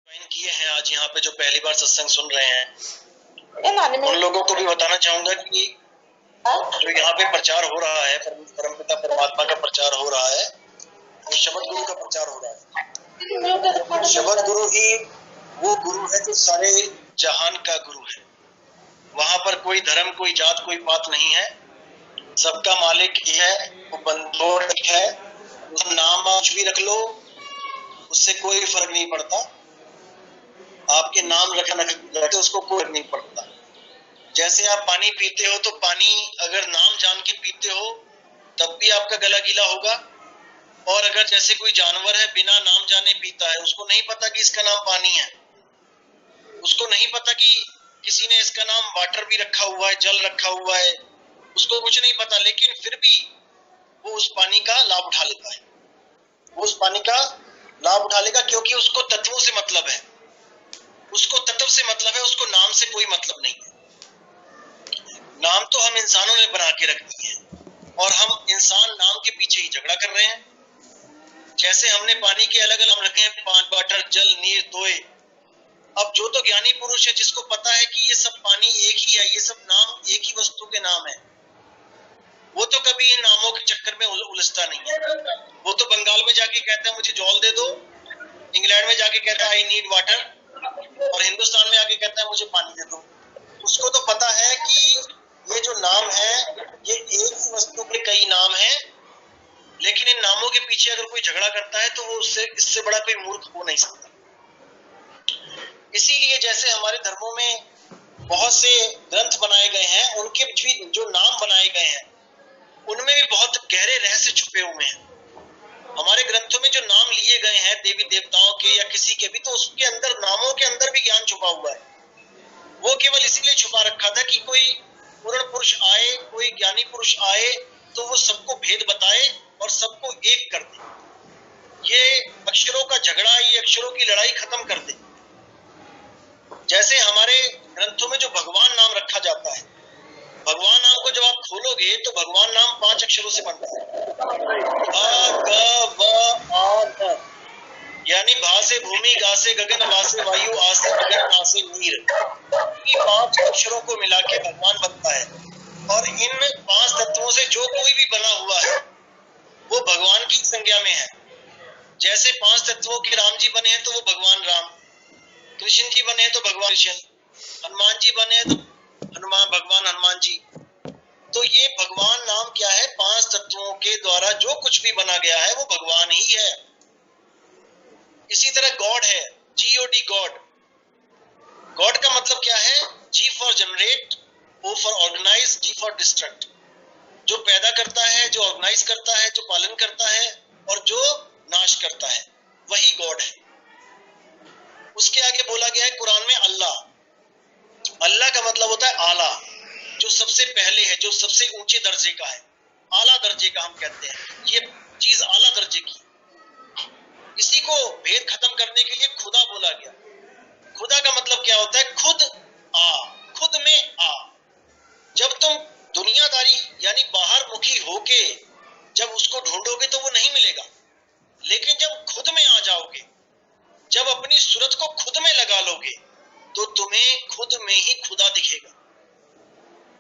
Join किए हैं आज यहाँ पे, जो पहली बार सत्संग सुन रहे हैं, उन लोगों को भी बताना चाहूंगा कि जो यहाँ पे प्रचार हो रहा है, परमपिता परमात्मा का प्रचार हो रहा है, वो शब्द गुरु का प्रचार हो रहा है। शब्द गुरु ही वो गुरु है जो सारे जहान का गुरु है। वहां पर कोई धर्म, कोई जात, कोई पात नहीं है, सबका मालिक ही है, वो बंदोड़ है। उसका नाम कुछ भी रख लो, उससे कोई फर्क नहीं पड़ता। आपके नाम रखना तो उसको कोई फर्क नहीं पड़ता। जैसे आप पानी पीते हो तो पानी अगर नाम जान के पीते हो तब भी आपका गला गीला होगा, और अगर जैसे कोई जानवर है बिना नाम जाने पीता है, उसको नहीं पता कि इसका नाम पानी है, उसको नहीं पता कि किसी ने इसका नाम वाटर भी रखा हुआ है, जल रखा हुआ है, उसको कुछ नहीं पता, लेकिन फिर भी वो उस पानी का लाभ उठा लेता है। वो उस पानी का लाभ उठा लेगा क्योंकि उसको तत्वों से मतलब है, उसको तत्व से मतलब है, उसको नाम से कोई मतलब नहीं है। नाम तो हम इंसानों ने बना के रख दी है और हम इंसान नाम के पीछे ही झगड़ा कर रहे हैं। जैसे हमने पानी के अलग अलग नाम रखे हैं, पान, वाटर, जल, नीर, तोय। अब जो तो ज्ञानी पुरुष है, जिसको पता है कि ये सब पानी एक ही है, ये सब नाम एक ही वस्तु के नाम है, वो तो कभी इन नामों के चक्कर में उलझता नहीं है। वो तो बंगाल में जाके कहता है मुझे जल दे दो, इंग्लैंड में जाके कहता है आई नीड वाटर, और हिंदुस्तान में आके कहता है मुझे पानी दे दो। उसको तो पता है कि ये जो नाम है ये एक ही वस्तु के कई नाम हैं, लेकिन इन नामों के पीछे अगर कोई झगड़ा करता है तो वो उससे इससे बड़ा कोई मूर्ख हो नहीं सकता। इसीलिए जैसे हमारे धर्मों में बहुत से ग्रंथ बनाए गए हैं, उनके भी जो नाम बनाए गए हैं उनमें भी बहुत गहरे रहस्य छुपे हुए हैं। हमारे ग्रंथों में जो नाम लिए गए हैं देवी देवताओं के या किसी के भी, तो उसके अंदर, नामों के अंदर भी ज्ञान छुपा हुआ है। वो केवल इसीलिए छुपा रखा था कि कोई पूर्ण पुरुष आए, कोई ज्ञानी पुरुष आए तो वो सबको भेद बताए और सबको एक कर दे। ये अक्षरों का झगड़ा, ये अक्षरों की लड़ाई खत्म कर दे। जैसे हमारे ग्रंथों में जो भगवान नाम रखा जाता है, भगवान नाम को जब आप खोलोगे तो भगवान नाम 5 अक्षरों से बनता है। अ, ग, व, आ, न। यानी भा से भूमि, गा से गगन, वा से वायु, आ से अगन, ना से नीर। इन 5 अक्षरों को मिला के भगवान बनता है, और इन 5 तत्वों से जो कोई भी बना हुआ है वो भगवान की संज्ञा में है। जैसे 5 तत्वों के राम जी बने हैं तो वो भगवान राम, कृष्ण जी बने हैं तो भगवान कृष्ण, हनुमान जी बने हैं तो भगवान हनुमान जी। तो ये भगवान नाम क्या है? 5 तत्वों के द्वारा जो कुछ भी बना गया है वो भगवान ही है। इसी तरह गॉड है, G-O-D, गॉड। गॉड का मतलब क्या है? G for generate, O for organise, D for destruct. जो पैदा करता है, जो ऑर्गेनाइज करता है, जो पालन करता है और जो नाश करता है, वही गॉड है। उसके आगे बोला गया है कुरान में अल्लाह। अल्लाह का मतलब होता है आला, जो सबसे पहले है, जो सबसे ऊंचे दर्जे का है, आला दर्जे का हम कहते हैं। ये चीज आला दर्जे की। इसी को भेद खत्म करने के लिए खुदा बोला गया। खुदा का मतलब क्या होता है? खुद आ, खुद में आ। जब तुम दुनियादारी यानी बाहर मुखी होके जब उसको ढूंढोगे तो वो नहीं मिलेगा, लेकिन जब खुद में आ जाओगे, जब अपनी सूरत को खुद में लगा लोगे, तो तुम्हें खुद में ही खुदा दिखेगा।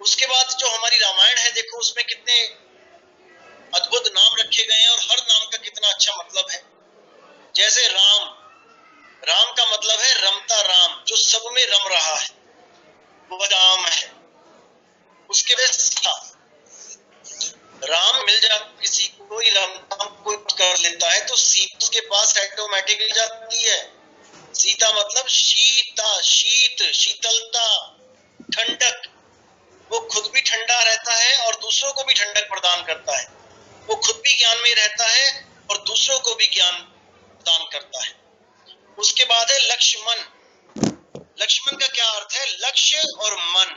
उसके बाद जो हमारी रामायण है, देखो उसमें कितने अद्भुत नाम रखे गए हैं और हर नाम का कितना अच्छा मतलब है। जैसे राम, राम का मतलब है रमता राम, जो सब में रम रहा है, वो राम है। उसके बाद सीता, राम मिल जा किसी को, राम कोई कर लेता है तो सीता उसके पास ऑटोमेटिक मिल जाती है। सीता मतलब शीता, शीत, शीतलता, ठंडक। वो खुद भी ठंडा रहता है और दूसरों को भी ठंडक प्रदान करता है। वो खुद भी ज्ञान में रहता है और दूसरों को भी ज्ञान प्रदान करता है। उसके बाद है लक्ष्मण। लक्ष्मण का क्या अर्थ है? लक्ष्य और मन।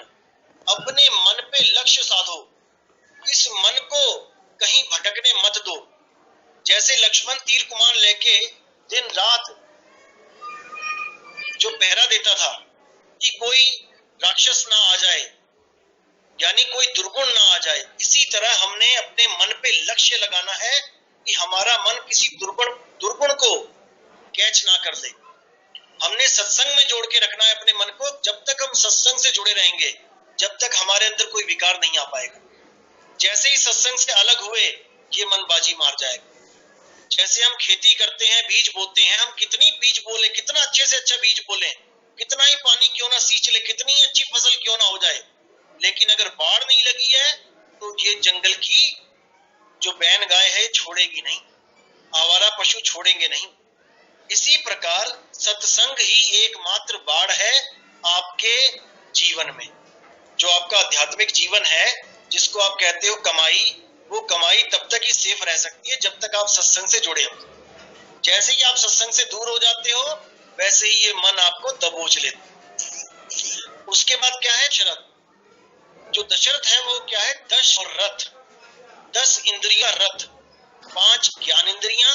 अपने मन पे लक्ष्य साधो, इस मन को कहीं भटकने मत दो। जैसे लक्ष्मण तीर कमान लेके दिन रात जो पहरा देता था कि कोई राक्षस ना आ जाए, यानी कोई दुर्गुण ना आ जाए, इसी तरह हमने अपने मन पे लक्ष्य लगाना है कि हमारा मन किसी दुर्गुण को कैच ना कर ले। हमने सत्संग में जोड़ के रखना है अपने मन को। जब तक हम सत्संग से जुड़े रहेंगे, जब तक हमारे अंदर कोई विकार नहीं आ पाएगा। जैसे ही सत्संग से अलग हुए, ये मन बाजी मार जाएगा। जैसे हम खेती करते हैं, बीज बोते हैं, हम कितनी बीज बोले, कितना अच्छे से अच्छा बीज बोले, कितना ही पानी क्यों ना सींच ले, कितनी अच्छी फसल क्यों ना हो जाए, लेकिन अगर बाढ़ नहीं लगी है तो ये जंगल की जो बैन गाय है छोड़ेगी नहीं, आवारा पशु छोड़ेंगे नहीं। इसी प्रकार सत्संग ही एकमात्र बाढ़ है आपके जीवन में। जो आपका आध्यात्मिक जीवन है, जिसको आप कहते हो कमाई, वो कमाई तब तक ही सेफ रह सकती है जब तक आप सत्संग से जुड़े हो। जैसे ही आप सत्संग से दूर हो जाते हो, वैसे ही ये मन आपको दबोच लेता। उसके बाद क्या है? दशरथ। जो दशरथ है वो क्या है? दश और रथ, 10 इंद्रियां रथ, 5 ज्ञान इंद्रियां,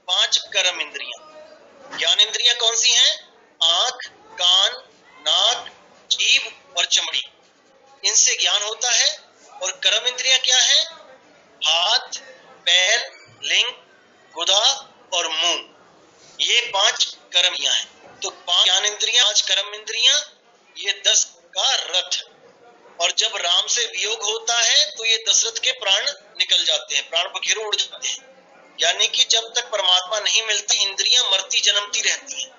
5 कर्म इंद्रियां। ज्ञान इंद्रियां कौन सी हैं? आंख, कान, नाक, जीभ और चमड़ी, इनसे ज्ञान होता है। और कर्म इंद्रियां क्या है? हाथ, पैर, लिंग, गुदा और मुंह, ये 5 कर्म इंद्रियां हैं। तो 5 ज्ञान इंद्रियां, 5 कर्म इंद्रियां, ये 10 का रथ। और जब राम से वियोग होता है तो ये दशरथ के प्राण निकल जाते हैं, प्राण पखेरु उड़ जाते हैं। यानी कि जब तक परमात्मा नहीं मिलती, इंद्रियां मरती जन्मती रहती हैं।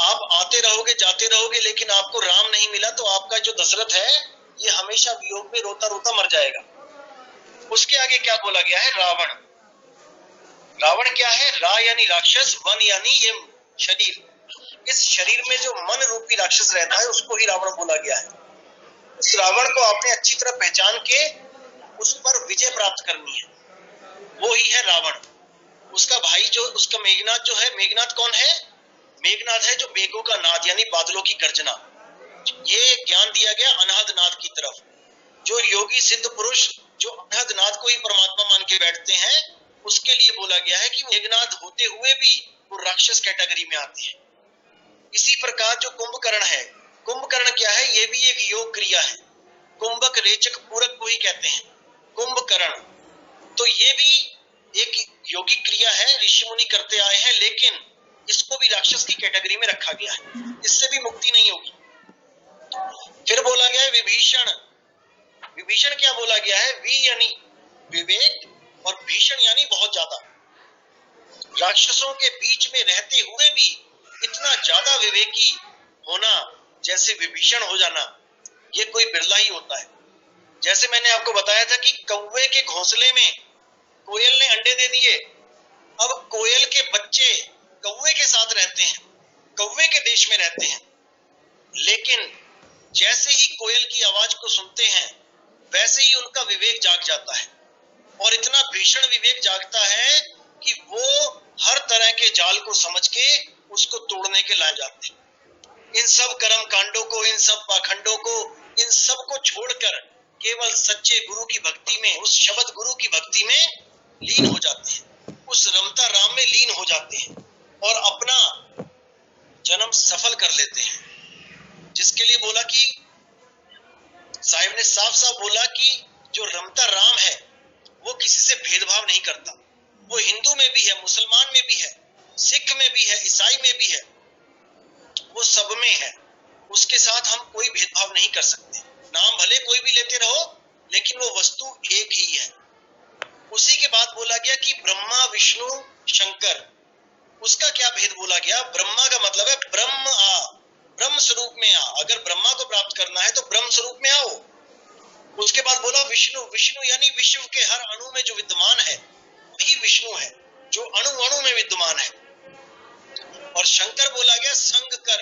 आप आते रहोगे, जाते रहोगे, लेकिन आपको राम नहीं मिला तो आपका जो दशरथ है ये हमेशा वियोग में रोता रोता मर जाएगा। उसके आगे क्या बोला गया है? रावण। रावण क्या है? रा यानी राक्षस, वन यानी ये शरीर। इस शरीर में जो मन रूपी राक्षस रहता है उसको ही रावण बोला गया है। उस रावण को आपने अच्छी तरह पहचान के उस पर विजय प्राप्त करनी है, वो ही है रावण। उसका भाई जो उसका मेघनाथ जो है, मेघनाथ कौन है? मेघनाथ है जो मेघों का नाद यानी बादलों की गर्जना। ये ज्ञान दिया गया अनहद नाद की तरफ। जो योगी सिद्ध पुरुष जो अनहद नाद को ही परमात्मा मान के बैठते हैं, उसके लिए बोला गया है कि मेघनाद होते हुए भी वो राक्षस कैटेगरी में आते हैं। इसी प्रकार जो कुंभकर्ण है, कुंभकर्ण क्या है? ये भी एक योग क्रिया है। कुंभक रेचक पूरक को ही कहते हैं कुंभकर्ण। तो ये भी एक योगिक क्रिया है, ऋषि मुनि करते आए हैं, लेकिन इसको भी राक्षस की कैटेगरी में रखा गया है, इससे भी मुक्ति नहीं होगी। फिर बोला गया है विभीषण। विभीषण क्या बोला गया है? वी यानी विवेक और भीषण यानी बहुत ज्यादा। राक्षसों के बीच में रहते हुए भी इतना ज्यादा विवेकी होना, जैसे विभीषण हो जाना, ये कोई बिरला ही होता है। जैसे मैंने आपको बताया था कि कौवे के घोंसले में कोयल ने अंडे दे दिए। अब कोयल के बच्चे कौवे के साथ रहते हैं, कौवे के देश में रहते हैं, लेकिन जैसे ही कोयल की आवाज को सुनते हैं, वैसे ही उनका विवेक जाग जाता है। और इतना भीषण विवेक जागता है कि वो हर तरह के जाल को समझ के उसको तोड़ने के लायक जाते हैं। इन सब कर्म कांडों को, इन सब पाखंडों को, इन सब को छोड़कर केवल सच्चे गुरु की भक्ति में, उस शब्द गुरु की भक्ति में लीन हो जाते हैं, उस रमता राम में लीन हो जाते हैं और अपना जन्म सफल कर लेते हैं। जिसके लिए बोला कि साहिब ने साफ साफ बोला कि जो रमता राम है वो किसी से भेदभाव नहीं करता। वो हिंदू में भी है, मुसलमान में भी है, सिख में भी है, ईसाई में भी है, वो सब में है। उसके साथ हम कोई भेदभाव नहीं कर सकते। नाम भले कोई भी लेते रहो, लेकिन वो वस्तु एक ही है। उसी के बाद बोला गया कि ब्रह्मा विष्णु शंकर, उसका क्या भेद बोला गया? ब्रह्मा का मतलब है ब्रह्म आ, ब्रह्म स्वरूप में आ। अगर ब्रह्मा को प्राप्त करना है तो ब्रह्म स्वरूप में आओ। उसके बाद बोला विष्णु। विष्णु यानी विश्व के हर अणु में जो विद्यमान है वही विष्णु है, जो अणु अणु में विद्यमान है। और शंकर बोला गया संग कर।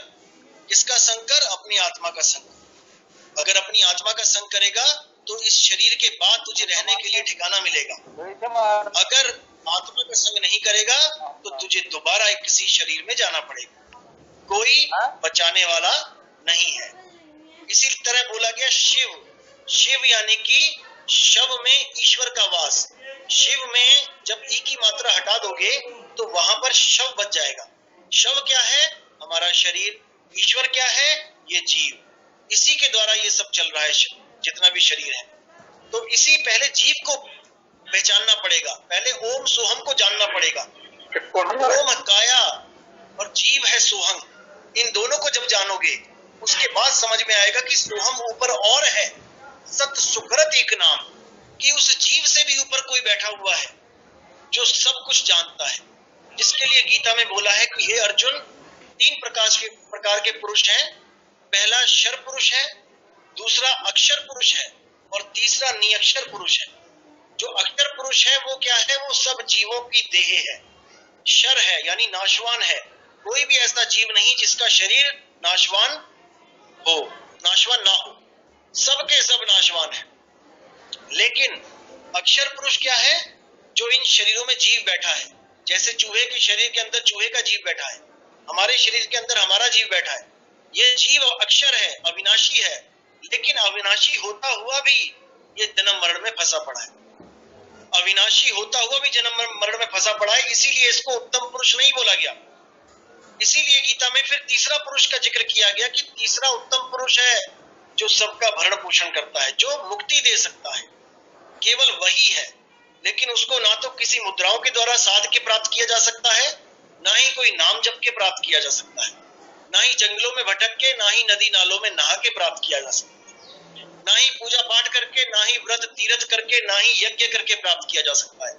किसका संग कर? अपनी आत्मा का संग। अगर अपनी आत्मा का संग करेगा तो इस शरीर के बाद तुझे रहने के लिए ठिकाना मिलेगा। अगर आत्मा का संग नहीं करेगा तो तुझे दोबारा एक किसी शरीर में जाना पड़ेगा, कोई बचाने वाला नहीं है। इसी तरह बोला गया शिव। शिव यानी कि शव में ईश्वर का वास। शिव में जब ई की मात्रा हटा दोगे तो वहां पर शव बच जाएगा। शव क्या है? हमारा शरीर। ईश्वर क्या है? ये जीव। इसी के द्वारा ये सब चल रहा है, जितना भी शरीर है। तो इसी पहले जीव को पहचानना पड़ेगा, पहले ओम सोहम को जानना पड़ेगा। ओम काया और जीव है सोहम। इन दोनों को जब जानोगे उसके बाद समझ में आएगा कि सोहम ऊपर और है, सत सुकृत एक नाम, कि उस जीव से भी ऊपर कोई बैठा हुआ है जो सब कुछ जानता है। जिसके लिए गीता में बोला है कि हे अर्जुन, 3 प्रकार के पुरुष हैं। पहला शर पुरुष है, दूसरा अक्षर पुरुष है और तीसरा निअक्षर पुरुष है। जो अक्षर पुरुष है वो क्या है? वो सब जीवों की देह है। शर है यानी नाशवान है, कोई भी ऐसा जीव नहीं जिसका शरीर नाशवान हो, नाशवान ना हो, सबके सब नाशवान है। लेकिन अक्षर पुरुष क्या है? जो इन शरीरों में जीव बैठा है। जैसे चूहे के शरीर के अंदर चूहे का जीव बैठा है, हमारे शरीर के अंदर हमारा जीव बैठा है। ये जीव अक्षर है, अविनाशी है, लेकिन अविनाशी होता हुआ भी ये जन्म मरण में फंसा पड़ा है। अविनाशी होता हुआ भी जन्म मरण में फंसा पड़ा है, इसीलिए इसको उत्तम पुरुष नहीं बोला गया। इसीलिए गीता में फिर तीसरा पुरुष का जिक्र किया गया कि तीसरा उत्तम पुरुष है जो सबका भरण पोषण करता है, जो मुक्ति दे सकता है, केवल वही है। लेकिन उसको ना तो किसी मुद्राओं के द्वारा साध के प्राप्त किया जा सकता है, ना ही कोई नाम जप के प्राप्त किया जा सकता है, ना ही जंगलों में भटक के, ना ही नदी नालों में नहा के प्राप्त किया जा सकता है, ना ही पूजा पाठ करके, ना ही व्रत तीर्थ करके, ना ही यज्ञ करके प्राप्त किया जा सकता है।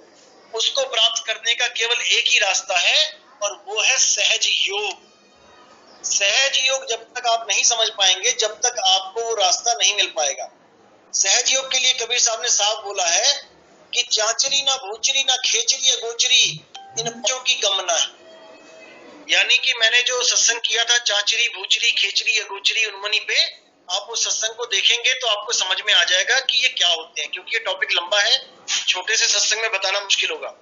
उसको प्राप्त करने का केवल एक ही रास्ता है और वो है सहज योग। सहज योग जब तक आप नहीं समझ पाएंगे, जब तक आपको वो रास्ता नहीं मिल पाएगा। सहज योग के लिए कबीर साहब ने साफ बोला है कि चांचरी ना भूचरी ना खेचरी या गोचरी, इन बच्चों की गमना है। यानी कि मैंने जो सत्संग किया था चांचरी भूचरी खेचरी या गोचरी उन्मनी पे, आप उस सत्संग को देखेंगे तो आपको समझ में आ जाएगा कि ये क्या होते हैं। क्योंकि ये टॉपिक लंबा है, छोटे से सत्संग में बताना मुश्किल होगा,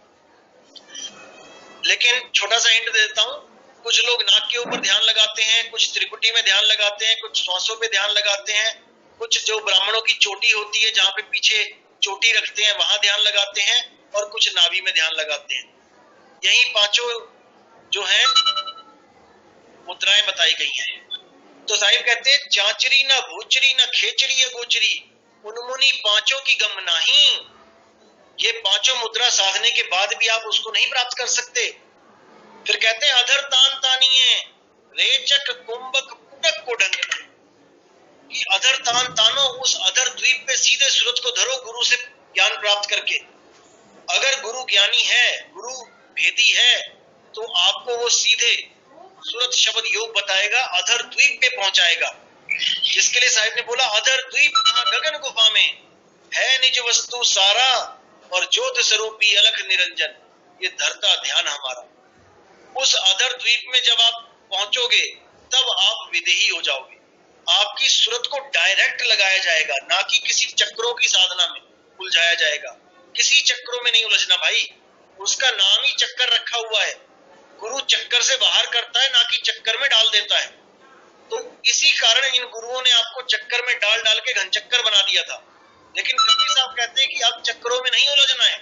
लेकिन छोटा सा हिंट दे देता हूँ। कुछ लोग नाक के ऊपर ध्यान लगाते हैं, कुछ त्रिकुटी में ध्यान लगाते हैं, कुछ श्वासों पे ध्यान लगाते हैं, कुछ जो ब्राह्मणों की चोटी होती है जहाँ पे पीछे चोटी रखते हैं वहां ध्यान लगाते हैं, और कुछ नाभि में ध्यान लगाते हैं। यही पांचों जो हैं मुद्राएं बताई गई हैं। तो साहिब कहते हैं चांचरी ना भूचरी ना खेचरी या गोचरी, उन्मुनी पांचों की गम नहीं। ये पांचों मुद्रा साधने के बाद भी आप उसको नहीं प्राप्त कर सकते। फिर कहते हैं अधर तान तानिए रेचक कुंभक पुटक को ढंग, कि अधर तान तानो, उस अधर द्वीप पे सीधे सूरज को धरो गुरु से ज्ञान प्राप्त करके। अगर गुरु ज्ञानी है, गुरु भेदी है, तो आपको वो सीधे सूरज शब्द योग बताएगा, अधर द्वीप पे पहुंचाएगा। जिसके लिए साहिब ने बोला अधर द्वीप गगन गुफा में है निज वस्तु सारा, और ज्योत स्वरूपी अलख निरंजन, ये धरता ध्यान हमारा। उस अधर द्वीप में जब आप पहुंचोगे तब आप विदेही हो जाओगे। आपकी सूरत को डायरेक्ट लगाया जाएगा, ना कि किसी चक्रों की साधना में उलझाया जाएगा। किसी चक्रों में नहीं उलझना भाई, उसका नाम ही चक्कर रखा हुआ है। गुरु चक्कर से बाहर करता है, ना कि चक्कर में डाल देता है। तो इसी कारण इन गुरुओं ने आपको चक्कर में डाल डाल के घनचक्कर बना दिया था। लेकिन कबीर साहब कहते हैं कि अब चक्रों में नहीं उलझना है,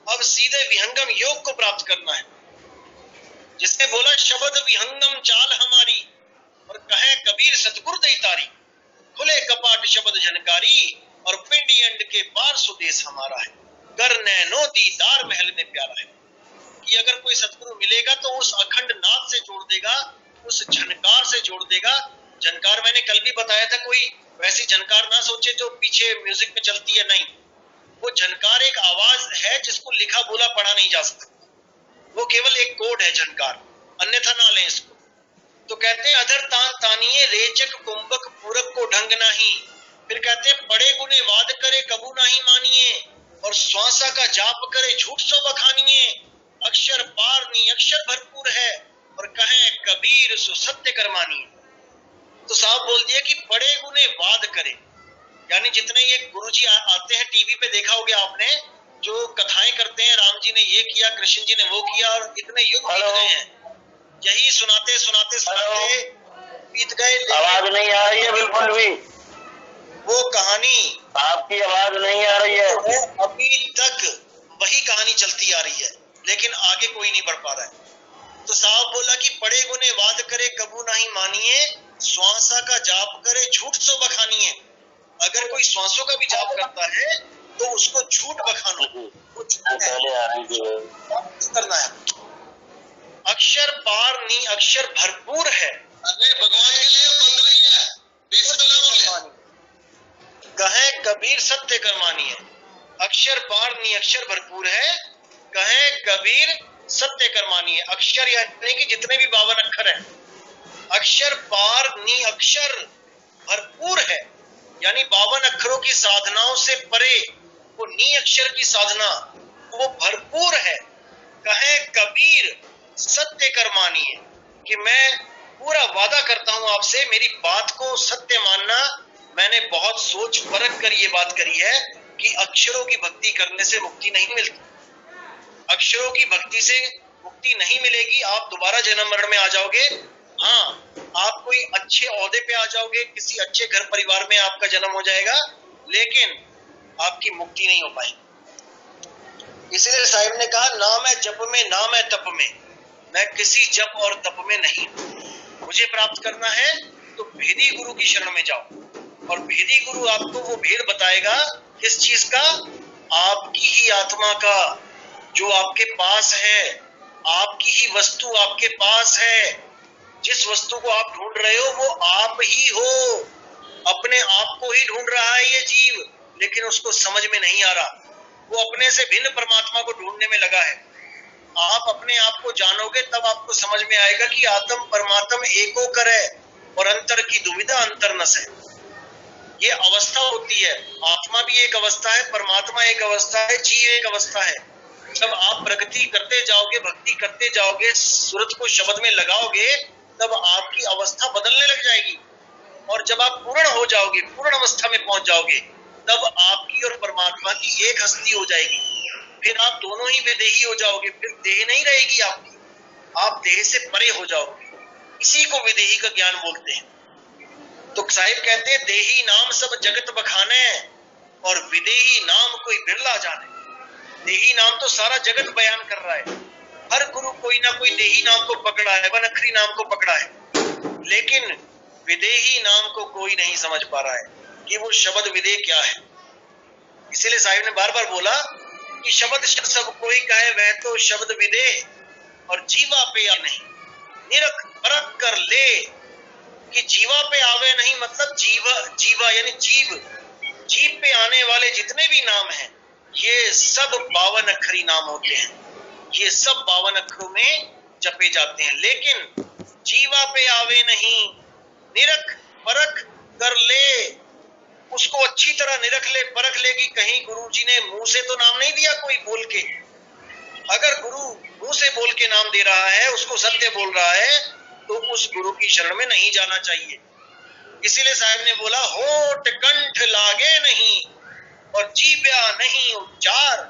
अब सीधे विहंगम योग को प्राप्त करना है। जिसने बोला शब्द विहंगम चाल हमारी, और कहे कबीर सतगुरु दैतारी, खुले कपाट शब्द जनकारी, और पिंडी अंड के पार सुदेश हमारा है, कर नैनो दीदार महल में प्यारा है। कि अगर कोई सतगुरु मिलेगा तो उस अखंड नाद से जोड़ देगा, उस झनकार से जोड़ देगा। झनकार मैंने कल भी बताया था, कोई वैसी झनकार ना सोचे जो पीछे म्यूजिक में चलती है, नहीं। वो झनकार एक आवाज है जिसको लिखा बोला पढ़ा नहीं जा सकता, वो केवल एक कोड है झनकार, अन्यथा ना लें इसको। तो कहते हैं अधर तान तानिए रेचक कुंभक पूरक को ढंग नहीं। फिर कहते हैं पड़े गुने वाद करे कबू नहीं मानिए, और श्वासा का जाप करे झूठ सो बखानिए। अक्षर पार नी अक्षर भरपूर है, और कहे कबीर सो सत्य कर्मानिए। तो साहब बोल दिया कि पड़े गुने वाद करे, यानी जितने ये गुरुजी आते हैं टीवी पे, देखा होगा आपने, जो कथाएं करते हैं, राम जी ने ये किया, कृष्ण जी ने वो किया, और इतने युग बीत गए हैं, यही सुनाते सुनाते सुनाते बीत गए। आवाज नहीं आ रही है बिल्कुल भी, वो कहानी आपकी आवाज नहीं आ रही है। अभी तक वही कहानी चलती आ रही है, लेकिन आगे कोई नहीं बढ़ पा रहा है। तो साहब बोला कि पड़े गुने वाद करे कबू नहीं मानिए, श्वासा का जाप करे झूठ सो बखानिए। अगर कोई श्वासों का भी जाप करता है तो उसको झूठ बखानो, वो झूठ करना है। अक्षर पार नी अक्षर भरपूर है, सत्य कर मानिए। अक्षर पार नी अक्षर भरपूर है, कहे कबीर सत्य कर मानिए। अक्षर यानी कि जितने भी 52 अक्षर हैं, अक्षर पार नी अक्षर भरपूर है, यानी 52 अक्षरों की साधनाओं से परे वो नी अक्षर की साधना वो भरपूर है। कहे कबीर सत्य कर मानिए, कि मैं पूरा वादा करता हूं आपसे, मेरी बात को सत्य मानना। मैंने बहुत सोच परख कर ये बात करी है कि अक्षरों की भक्ति करने से मुक्ति नहीं मिलती, अक्षरों की भक्ति से मुक्ति नहीं मिलेगी। आप दोबारा जन्म मरण में आ जाओगे, हाँ आप कोई अच्छे ओहदे पे आ जाओगे, किसी अच्छे घर परिवार में आपका जन्म हो जाएगा, लेकिन आपकी मुक्ति नहीं हो पाएगी। इसीलिए साहिब ने कहा, ना मैं जप में ना मैं तप में, मैं किसी जप और तप में नहीं। मुझे प्राप्त करना है तो भेदी गुरु की शरण में जाओ, और भेदी गुरु आपको वो भेद बताएगा। किस चीज का? आपकी ही आत्मा का, जो आपके पास है, आपकी ही वस्तु आपके पास है। जिस वस्तु को आप ढूंढ रहे हो वो आप ही हो। अपने आप को ही ढूंढ रहा है ये जीव, लेकिन उसको समझ में नहीं आ रहा। वो अपने से भिन्न परमात्मा को ढूंढने में लगा है। आप अपने आप को जानोगे तब आपको समझ में आएगा कि आत्म परमात्म एको करे, और अंतर की दुविधा अंतर नस है। ये अवस्था होती है। आत्मा भी एक अवस्था है, परमात्मा एक अवस्था है, जीव एक अवस्था है। जब आप प्रगति करते जाओगे, भक्ति करते जाओगे, सूरत को शब्द में लगाओगे, तब आपकी अवस्था बदलने लग जाएगी। और जब आप पूर्ण हो जाओगे, पूर्ण अवस्था में पहुंच जाओगे, तब आपकी और परमात्मा की एक हस्ती हो जाएगी। फिर आप दोनों ही विदेही हो जाओगे, फिर देह नहीं रहेगी आपकी, आप देह से परे हो जाओगे। इसी को विदेही का ज्ञान बोलते हैं। तो साहिब कहते हैं, देही नाम सब जगत बखाने, और विदेही नाम कोई बिरला जाने। देही नाम तो सारा जगत बयान कर रहा है। हर गुरु कोई ना कोई देही नाम को पकड़ा है, वनखरी नाम को पकड़ा है, लेकिन विदेही नाम को कोई नहीं समझ पा रहा है कि वो शब्द विदेह क्या है। इसीलिए साहिब ने बार बार बोला कि शब्द सब कोई कहे वह तो शब्द विदेह, और जीवा पे आ नहीं निरख परख कर ले। कि जीवा पे आवे नहीं मतलब जीवा यानी जीव पे आने वाले जितने भी नाम हैं, ये सब 52 अक्षरी नाम होते हैं। ये सब 52 अक्षरों में जपे जाते हैं, लेकिन जीवा पे आवे नहीं, निरख परख कर ले। उसको अच्छी तरह निरख ले, परख ले कि कहीं गुरुजी ने मुंह से तो नाम नहीं दिया कोई बोल के। अगर गुरु मुंह से बोल के नाम दे रहा है, उसको सत्य बोल रहा है, तो उस गुरु की शरण में नहीं जाना चाहिए। इसीलिए साहब ने बोला, होठ कंठ लागे नहीं और जीव्या नहीं उच्चार,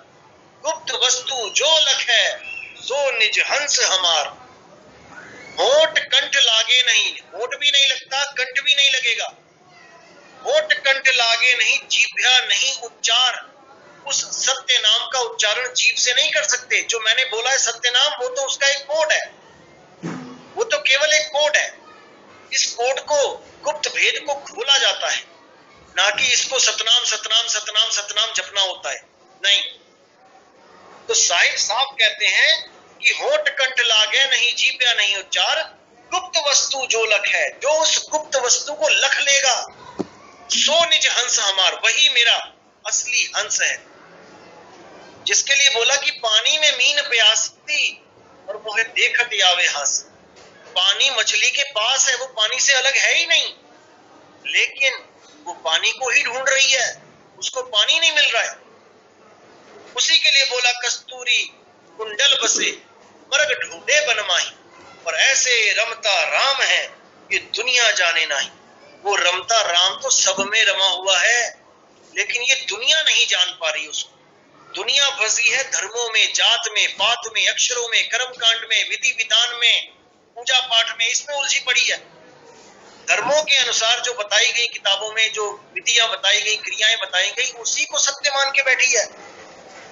गुप्त वस्तु जो लखे सो निज हंस हमार। होठ कंठ लागे नहीं, होठ भी नहीं लगता, कंठ भी नहीं लगेगा। होठ कंठ लागे नहीं, जीभ्या नहीं उच्चार। उस सत्य नाम का उच्चारण जीभ से नहीं कर सकते। जो मैंने बोला है सत्य नाम, वो तो उसका एक कोड है, वो तो केवल एक कोड है। इस कोड को, गुप्त भेद को खोला जाता है, ना कि इसको सतनाम सतनाम सतनाम सतनाम जपना होता है, नहीं। तो साहिब साहब कहते हैं कि होठ कंठ लागे नहीं, जीभ्या नहीं उच्चार, गुप्त वस्तु जो लख है, जो उस गुप्त वस्तु को लख लेगा, सो निज हंस हमार, वही मेरा असली हंस है। जिसके लिए बोला कि पानी में मीन प्यासी और मोहे देखत आवे हंस। पानी मछली के पास है, वो पानी से अलग है ही नहीं, लेकिन वो पानी को ही ढूंढ रही है, उसको पानी नहीं मिल रहा है। उसी के लिए बोला, कस्तूरी कुंडल बसे मर्ग ढूंढे बनमाही, और ऐसे रमता राम है ये दुनिया जाने नहीं। वो रमता राम तो सब में रमा हुआ है, लेकिन ये दुनिया नहीं जान पा रही उसको। दुनिया फंसी है धर्मों में, जात में, पात में, अक्षरों में, कर्म कांड में, विधि विधान में, पूजा पाठ में, इसमें उलझी पड़ी है। धर्मों के अनुसार जो बताई गई किताबों में, जो विधियां बताई गई, क्रियाएं बताई गई, उसी को सत्य मान के बैठी है,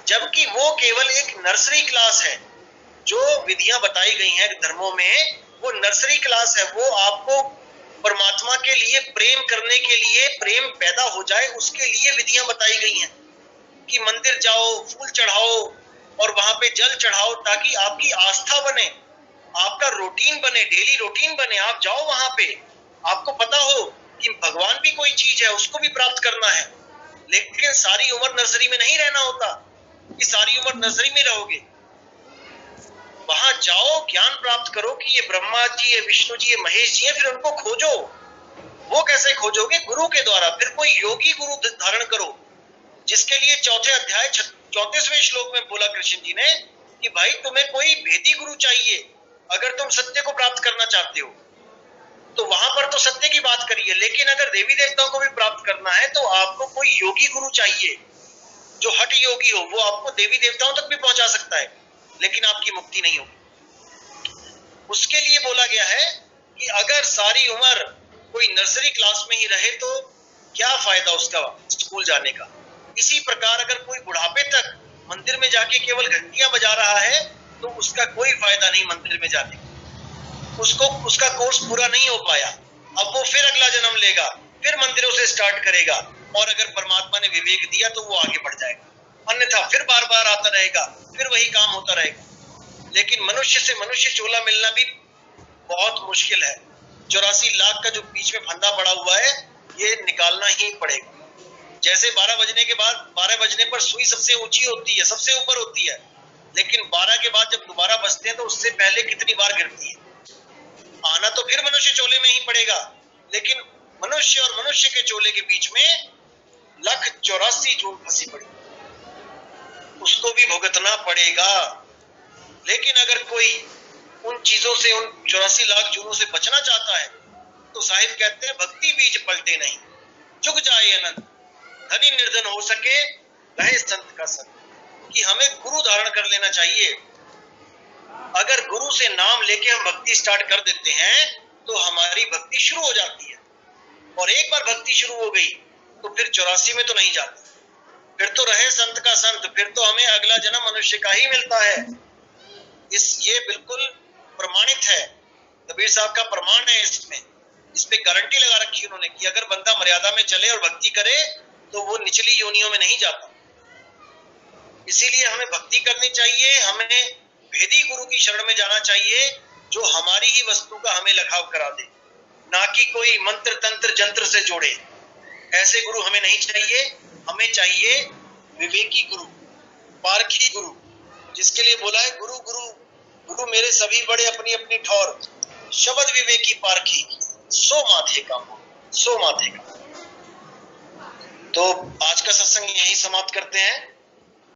जबकि वो केवल एक नर्सरी क्लास है। जो विधियां बताई गई हैं धर्मों में, वो नर्सरी क्लास है। वो आपको परमात्मा के लिए प्रेम करने के लिए, प्रेम पैदा हो जाए उसके लिए विधियां बताई गई हैं कि मंदिर जाओ, फूल चढ़ाओ और वहां पे जल चढ़ाओ, ताकि आपकी आस्था बने, आपका रूटीन बने, डेली रूटीन बने। आप जाओ वहां पे, आपको पता हो कि भगवान भी कोई चीज है, उसको भी प्राप्त करना है, लेकिन सारी उम्र नर्सरी में नहीं रहना होता कि सारी उम्र नर्सरी में रहोगे। वहां जाओ, ज्ञान प्राप्त करो कि ये ब्रह्मा जी, ये विष्णु जी, ये महेश जी है, फिर उनको खोजो। वो कैसे खोजोगे? गुरु के द्वारा। फिर कोई योगी गुरु धारण करो, जिसके लिए चौथे अध्याय 34वें श्लोक में बोला कृष्ण जी ने कि भाई तुम्हें कोई भेदी गुरु चाहिए अगर तुम सत्य को प्राप्त करना चाहते हो। तो वहां पर तो सत्य की बात करिए, लेकिन अगर देवी देवताओं को भी प्राप्त करना है तो आपको कोई योगी गुरु चाहिए जो हठ योगी हो। वो आपको देवी देवताओं तक भी पहुंचा सकता है, लेकिन आपकी मुक्ति नहीं होगी। उसके लिए बोला गया है कि अगर सारी उम्र कोई नर्सरी क्लास में ही रहे तो क्या फायदा उसका स्कूल जाने का। इसी प्रकार अगर कोई बुढ़ापे तक मंदिर में जाके केवल घंटियां बजा रहा है तो उसका कोई फायदा नहीं मंदिर में जाने का। उसको उसका कोर्स पूरा नहीं हो पाया। अब वो फिर अगला जन्म लेगा, फिर मंदिरों से स्टार्ट करेगा, और अगर परमात्मा ने विवेक दिया तो वो आगे बढ़ जाएगा, अन्यथा फिर बार बार आता रहेगा, फिर वही काम होता रहेगा। लेकिन मनुष्य से मनुष्य चोला मिलना भी बहुत मुश्किल है। 84 लाख का जो बीच में फंदा पड़ा हुआ है, ये निकालना ही पड़ेगा। जैसे 12 बजने के बाद 12 बजने पर सुई सबसे ऊंची होती है, सबसे ऊपर होती है, लेकिन 12 के बाद जब दोबारा बजते हैं तो उससे पहले कितनी बार गिरती है। आना तो फिर मनुष्य चोले में ही पड़ेगा, लेकिन मनुष्य और मनुष्य के चोले के बीच में 1,84 जून फंसी पड़ी, उसको भी भुगतना पड़ेगा। लेकिन अगर कोई उन चीजों से, उन 84 लाख जूनों से बचना चाहता है तो साहिब कहते हैं भक्ति बीज पलटे नहीं, चुग जाए अनंत, धनी निर्धन हो सके रहे संत का संग। कि हमें गुरु धारण कर लेना चाहिए। अगर गुरु से नाम लेके हम भक्ति स्टार्ट कर देते हैं तो हमारी भक्ति शुरू हो जाती है, और एक बार भक्ति शुरू हो गई तो फिर 84 में तो नहीं जाती, फिर तो रहे संत का संत, फिर तो हमें अगला जन्म मनुष्य का ही मिलता है। ये बिल्कुल प्रमाणित है, कबीर साहब का प्रमाण है इसमें, इस पे गारंटी लगा रखी उन्होंने कि अगर बंदा मर्यादा में चले और भक्ति करे तो वो निचली योनियों में नहीं जाता। इसीलिए हमें भक्ति करनी चाहिए, हमें भेदी गुरु की शरण में जाना चाहिए जो हमारी ही वस्तु का हमें लखाव करा दे, ना कि कोई मंत्र तंत्र जंत्र से जोड़े। ऐसे गुरु हमें नहीं चाहिए। हमें चाहिए विवेकी गुरु, पारखी गुरु, जिसके लिए बोला है गुरु गुरु गुरु मेरे सभी बड़े अपनी अपनी ठौर, शब्द विवेकी पारखी सो माथे का मोह, सो माथे का। तो आज का सत्संग यही समाप्त करते हैं।